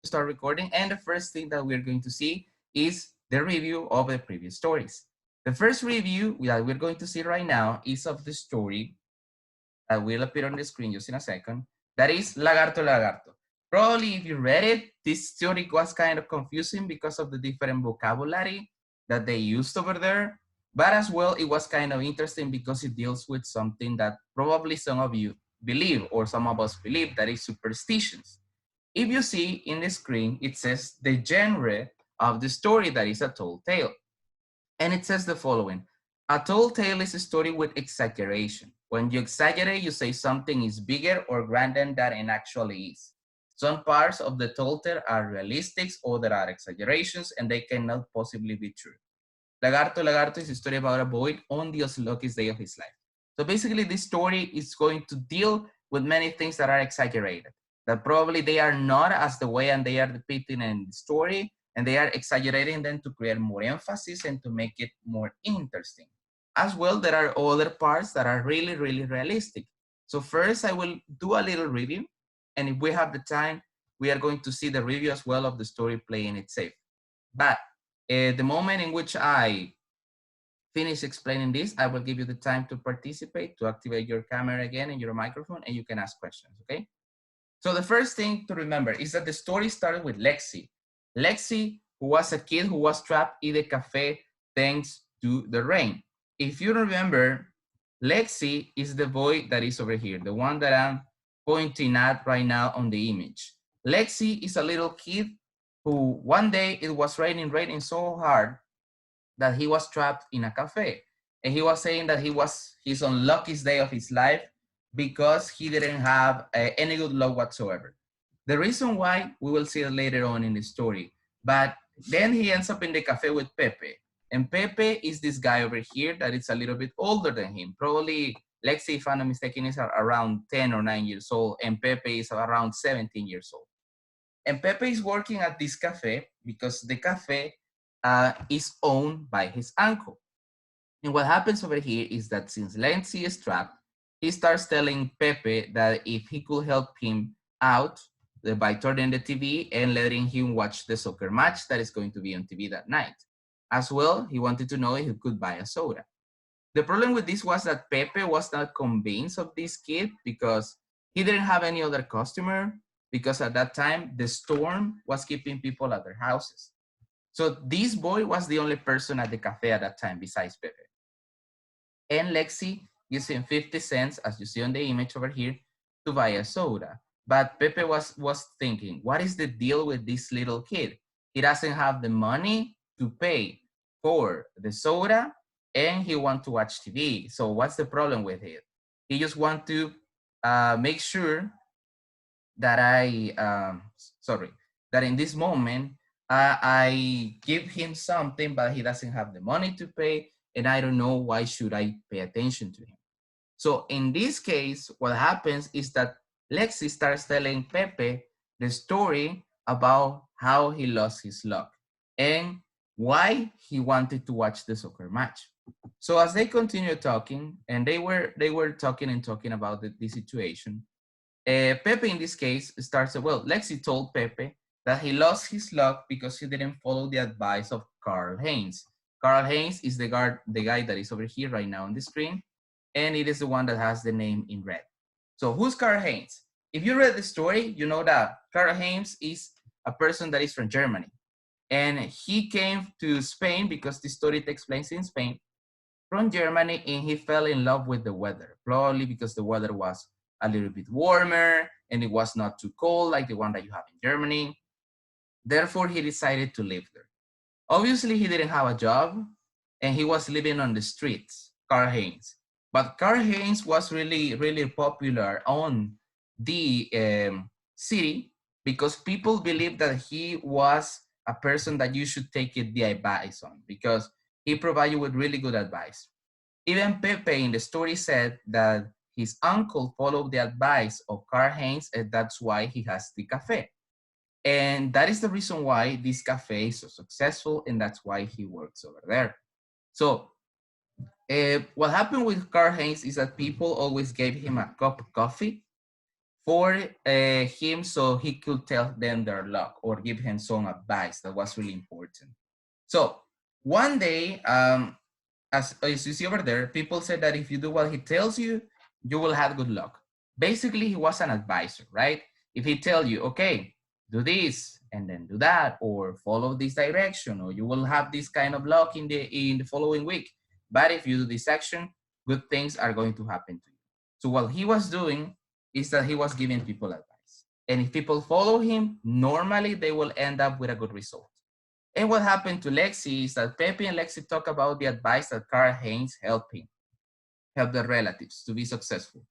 start recording, and the first thing that we're going to see is the review of the previous stories. The first review that we're going to see right now is of the story that will appear on the screen just in a second. That is Lagarto Lagarto. Probably if you read it, this story was kind of confusing because of the different vocabulary that they used over there. But as well, it was kind of interesting because it deals with something that probably some of you believe, or some of us believe, that is superstitions. If you see in the screen, it says the genre of the story, that is a tall tale. And it says the following: a tall tale is a story with exaggeration. When you exaggerate, you say something is bigger or grander than it actually is. Some parts of the tall tale are realistic, others are exaggerations, and they cannot possibly be true. Lagarto Lagarto is a story about a boy on the luckiest day of his life. So basically, this story is going to deal with many things that are exaggerated, that probably they are not as the way and they are depicted in the story, and they are exaggerating them to create more emphasis and to make it more interesting. As well, there are other parts that are really, really realistic. So first, I will do a little review, and if we have the time, we are going to see the review as well of the story playing it safe. But the moment in which I finish explaining this, I will give you the time to participate, to activate your camera again and your microphone, and you can ask questions, okay? So the first thing to remember is that the story started with Lexi. Lexi, who was a kid who was trapped in the cafe thanks to the rain. If you remember, Lexi is the boy that is over here, the one that I'm pointing at right now on the image. Lexi is a little kid who one day it was raining so hard that he was trapped in a cafe. And he was saying that he was his unluckiest day of his life because he didn't have any good luck whatsoever. The reason why, we will see it later on in the story. But then he ends up in the cafe with Pepe. And Pepe is this guy over here that is a little bit older than him. Probably, Lexi, if I'm not mistaken, is around 10 or 9 years old, and Pepe is around 17 years old. And Pepe is working at this cafe because the cafe is owned by his uncle. And what happens over here is that since Lexi is trapped, he starts telling Pepe that if he could help him out by turning the TV and letting him watch the soccer match that is going to be on TV that night. As well, he wanted to know if he could buy a soda. The problem with this was that Pepe was not convinced of this kid because he didn't have any other customer, because at that time the storm was keeping people at their houses. So this boy was the only person at the cafe at that time besides Pepe. And Lexi gives him 50 cents, as you see on the image over here, to buy a soda. But Pepe was thinking, what is the deal with this little kid? He doesn't have the money to pay for the soda, and he wants to watch TV. So what's the problem with it? He just wants to make sure that that in this moment, I give him something, but he doesn't have the money to pay, and I don't know why should I pay attention to him. So in this case, what happens is that Lexi starts telling Pepe the story about how he lost his luck and why he wanted to watch the soccer match. So as they continue talking, and they were talking and talking about the situation, Pepe in this case starts, well, Lexi told Pepe that he lost his luck because he didn't follow the advice of Carl Haynes. Carl Haynes is the guy that is over here right now on the screen, and it is the one that has the name in red. So who's Carl Haynes? If you read the story, you know that Carl Haynes is a person that is from Germany. And he came to Spain because the story takes place in Spain from Germany, and he fell in love with the weather, probably because the weather was a little bit warmer and it was not too cold like the one that you have in Germany. Therefore, he decided to live there. Obviously, he didn't have a job and he was living on the streets, Carl Haynes. But Carl Haynes was really, really popular on the city because people believed that he was a person that you should take it the advice on because he provided you with really good advice. Even Pepe in the story said that his uncle followed the advice of Carl Haynes, and that's why he has the cafe. And that is the reason why this cafe is so successful, and that's why he works over there. So what happened with Carl Haynes is that people always gave him a cup of coffee for him so he could tell them their luck or give him some advice that was really important. So one day, as you see over there, people said that if you do what he tells you, you will have good luck. Basically, he was an advisor, right? If he tell you, okay, do this and then do that, or follow this direction, or you will have this kind of luck in the following week. But if you do this action, good things are going to happen to you. So what he was doing is that he was giving people advice. And if people follow him, normally they will end up with a good result. And what happened to Lexi is that Pepe and Lexi talk about the advice that Carl Haynes helped him, help their relatives to be successful.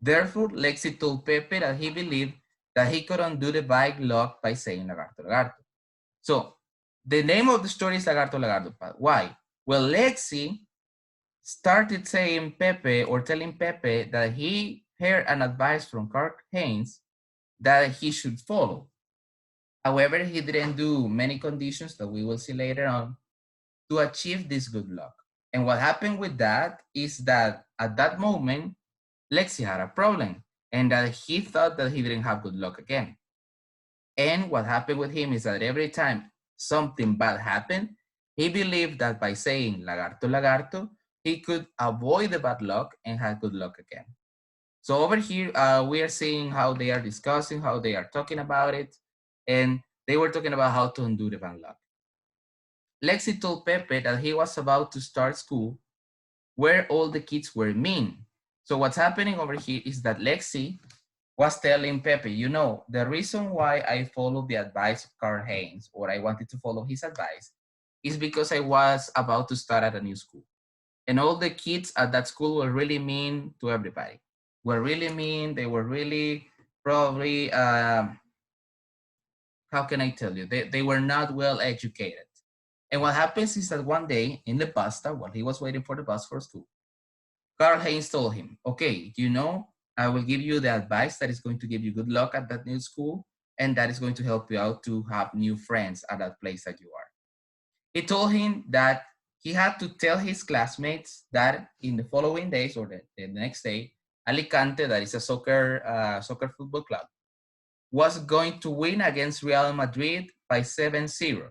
Therefore, Lexi told Pepe that he believed that he could undo the bad luck by saying Lagarto, Lagarto. So the name of the story is Lagarto, Lagarto. Why? Well, Lexi started saying Pepe or telling Pepe that he heard an advice from Carl Haynes that he should follow. However, he didn't do many conditions that we will see later on to achieve this good luck. And what happened with that is that at that moment, Lexi had a problem and that he thought that he didn't have good luck again. And what happened with him is that every time something bad happened, he believed that by saying Lagarto, Lagarto, he could avoid the bad luck and have good luck again. So over here, we are seeing how they are discussing, how they are talking about it, and they were talking about how to undo the bad luck. Lexi told Pepe that he was about to start school where all the kids were mean. So what's happening over here is that Lexi was telling Pepe, you know, the reason why I followed the advice of Carl Haynes, or I wanted to follow his advice, is because I was about to start at a new school. And all the kids at that school were really mean to everybody. Were really mean, they were really probably, how can I tell you, they were not well educated. And what happens is that one day in the bus stop, while he was waiting for the bus for school, Carl Haynes told him, okay, you know, I will give you the advice that is going to give you good luck at that new school, and that is going to help you out to have new friends at that place that you are. He told him that he had to tell his classmates that in the following days or the next day, Alicante, that is a soccer football club, was going to win against Real Madrid by 7-0.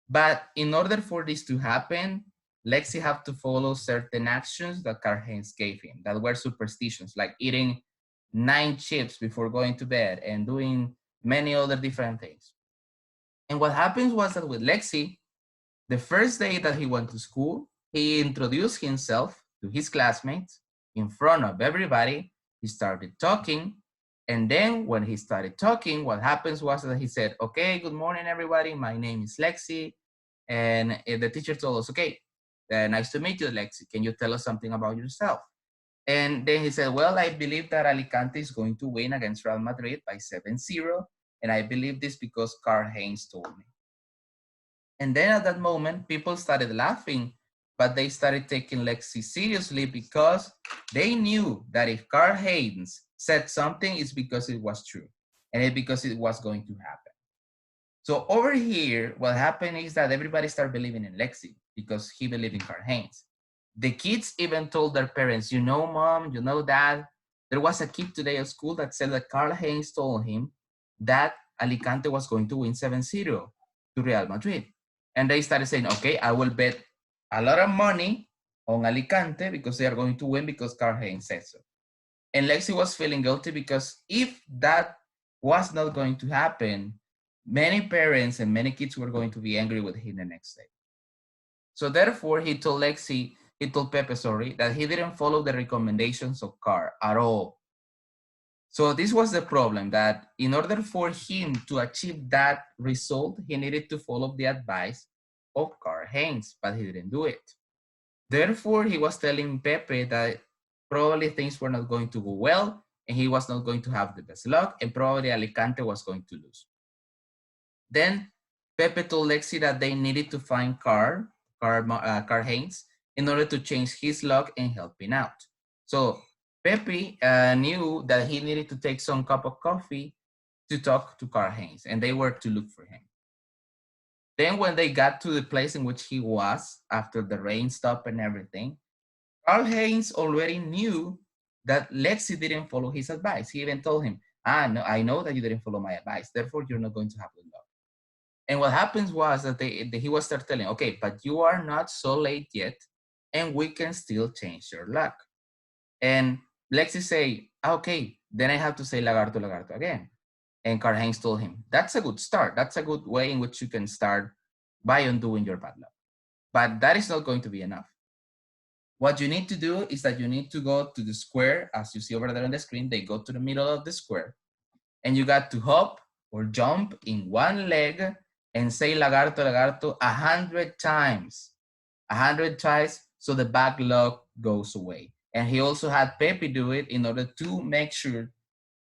But in order for this to happen, Lexi had to follow certain actions that Carl Haynes gave him that were superstitions, like eating 9 chips before going to bed and doing many other different things. And what happens was that with Lexi, the first day that he went to school, he introduced himself to his classmates in front of everybody. He started talking. And then when he started talking, what happens was that he said, okay, good morning, everybody. My name is Lexi. And the teacher told us, okay, nice to meet you, Lexi. Can you tell us something about yourself? And then he said, well, I believe that Alicante is going to win against Real Madrid by 7-0. And I believe this because Carl Haynes told me. And then at that moment, people started laughing, but they started taking Lexi seriously because they knew that if Carl Haynes said something, it's because it was true and it's because it was going to happen. So over here, what happened is that everybody started believing in Lexi because he believed in Carl Haynes. The kids even told their parents, you know, mom, you know, dad, there was a kid today at school that said that Carl Haynes told him that Alicante was going to win 7-0 to Real Madrid. And they started saying, okay, I will bet a lot of money on Alicante because they are going to win because Carl Haynes said so. And Lexi was feeling guilty because if that was not going to happen, many parents and many kids were going to be angry with him the next day. So therefore, he told Pepe, sorry, that he didn't follow the recommendations of Carl at all. So this was the problem, that in order for him to achieve that result, he needed to follow the advice of Carl Haynes, but he didn't do it. Therefore, he was telling Pepe that probably things were not going to go well, and he was not going to have the best luck, and probably Alicante was going to lose. Then Pepe told Lexi that they needed to find Carl Haynes, in order to change his luck and help him out. So Pepe knew that he needed to take some cup of coffee to talk to Carl Haynes, and they were to look for him. Then when they got to the place in which he was, after the rain stopped and everything, Carl Haynes already knew that Lexi didn't follow his advice. He even told him, no, I know that you didn't follow my advice, therefore you're not going to have good luck. And what happens was that he was start telling, okay, but you are not so late yet, and we can still change your luck. And Lexi say, okay, then I have to say Lagarto, Lagarto again. And Karl-Heinz told him, that's a good start. That's a good way in which you can start by undoing your bad luck. But that is not going to be enough. What you need to do is that you need to go to the square, as you see over there on the screen. They go to the middle of the square, and you got to hop or jump in one leg and say Lagarto, Lagarto 100 times. 100 tries, so the bad luck goes away. And he also had Pepe do it in order to make sure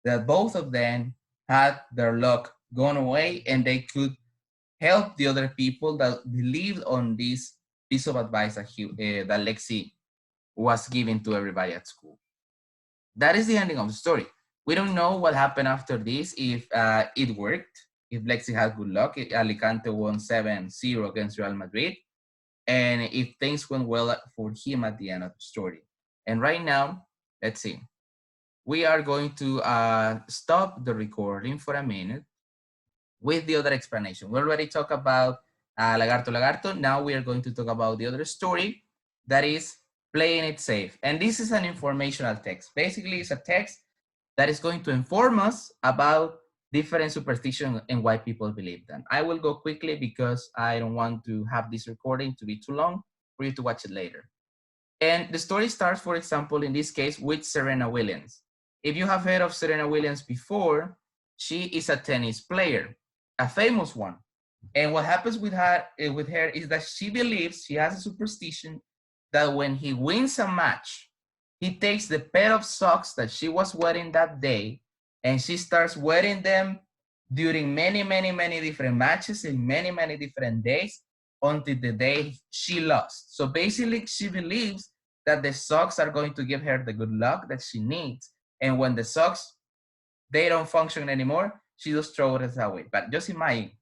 that both of them had their luck gone away, and they could help the other people that believed on this piece of advice that that Lexi was giving to everybody at school. That is the ending of the story. We don't know what happened after this, if it worked, if Lexi had good luck, if Alicante won 7-0 against Real Madrid, and if things went well for him at the end of the story. And right now, let's see. We are going to stop the recording for a minute with the other explanation. We already talked about Lagarto, Lagarto. Now we are going to talk about the other story, that is playing it safe. And this is an informational text. Basically, it's a text that is going to inform us about different superstitions and why people believe them. I will go quickly because I don't want to have this recording to be too long for you to watch it later. And the story starts, for example, in this case, with Serena Williams. If you have heard of Serena Williams before, she is a tennis player, a famous one. And what happens with her is that she believes, she has a superstition, that when he wins a match, he takes the pair of socks that she was wearing that day, and she starts wearing them during many, many, many different matches in many, many different days until the day she lost. So basically, she believes that the socks are going to give her the good luck that she needs. And when the socks, they don't function anymore, she just throws it away. But just imagine,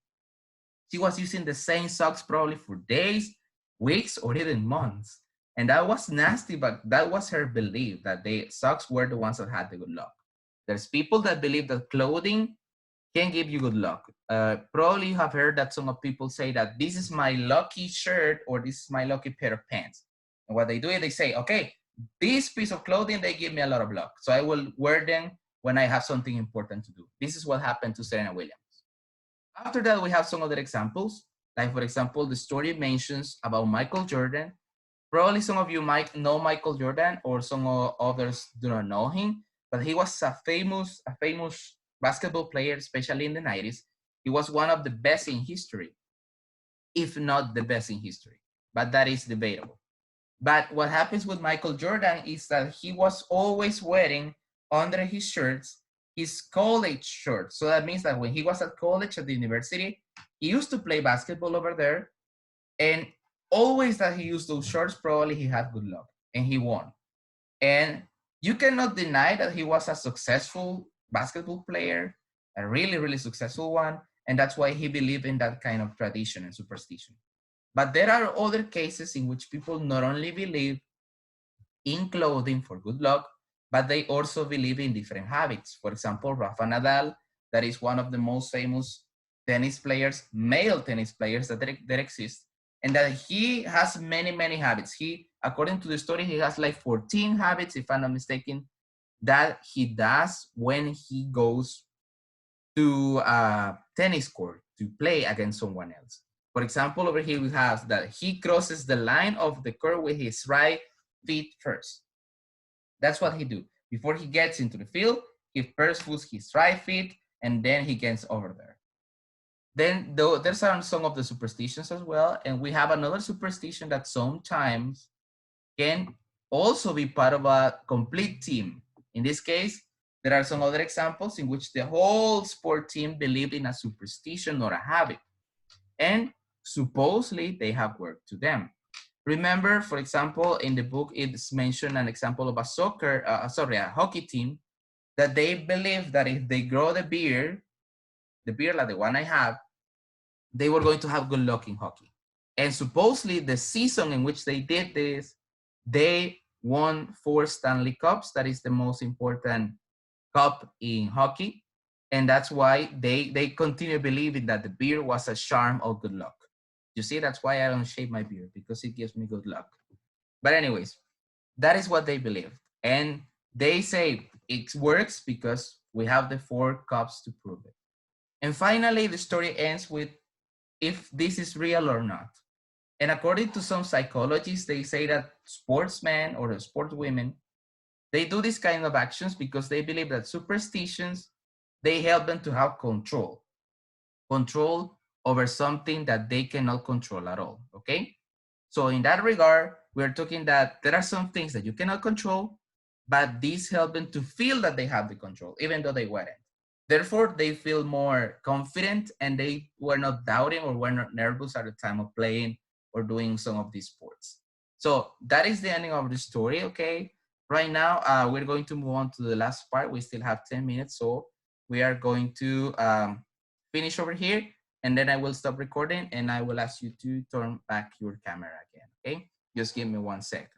she was using the same socks probably for days, weeks, or even months. And that was nasty, but that was her belief, that the socks were the ones that had the good luck. There's people that believe that clothing can give you good luck. Probably you have heard that some of people say that this is my lucky shirt or this is my lucky pair of pants. And what they do is they say, okay, this piece of clothing, they give me a lot of luck. So I will wear them when I have something important to do. This is what happened to Serena Williams. After that, we have some other examples. Like, for example, the story mentions about Michael Jordan. Probably some of you might know Michael Jordan, or some others do not know him, but he was a famous basketball player, especially in the 90s. He was one of the best in history, if not the best in history, but that is debatable. But what happens with Michael Jordan is that he was always wearing under his shirts his college shirt. So that means that when he was at college, at the university, he used to play basketball over there, and always that he used those shorts, probably he had good luck and he won. And you cannot deny that he was a successful basketball player, a really, really successful one. And that's why he believed in that kind of tradition and superstition. But there are other cases in which people not only believe in clothing for good luck, but they also believe in different habits. For example, Rafa Nadal, that is one of the most famous tennis players, male tennis players that exist, and that he has many, many habits. He, according to the story, he has like 14 habits, if I'm not mistaken, that he does when he goes to a tennis court to play against someone else. For example, over here we have that he crosses the line of the court with his right feet first. That's what he do. Before he gets into the field, he first puts his right feet, and then he gets over there. Then there's some of the superstitions as well, and we have another superstition that sometimes can also be part of a complete team. In this case, there are some other examples in which the whole sport team believed in a superstition or a habit, and supposedly they have worked to them. Remember, for example, in the book, it's mentioned an example of a hockey team, that they believe that if they grow the beard like the one I have, they were going to have good luck in hockey. And supposedly the season in which they did this, they won 4 Stanley Cups. That is the most important cup in hockey. And that's why they continue believing that the beard was a charm of good luck. You see, that's why I don't shave my beard, because it gives me good luck. But anyways, that is what they believe. And they say it works because we have the 4 cups to prove it. And finally, the story ends with if this is real or not. And according to some psychologists, they say that sportsmen or sportswomen, they do these kind of actions because they believe that superstitions, they help them to have control over something that they cannot control at all, okay? So in that regard, we're talking that there are some things that you cannot control, but these help them to feel that they have the control, even though they weren't. Therefore, they feel more confident and they were not doubting or were not nervous at the time of playing or doing some of these sports. So that is the ending of the story, okay? Right now, we're going to move on to the last part. We still have 10 minutes, so we are going to finish over here, and then I will stop recording and I will ask you to turn back your camera again, okay? Just give me 1 second.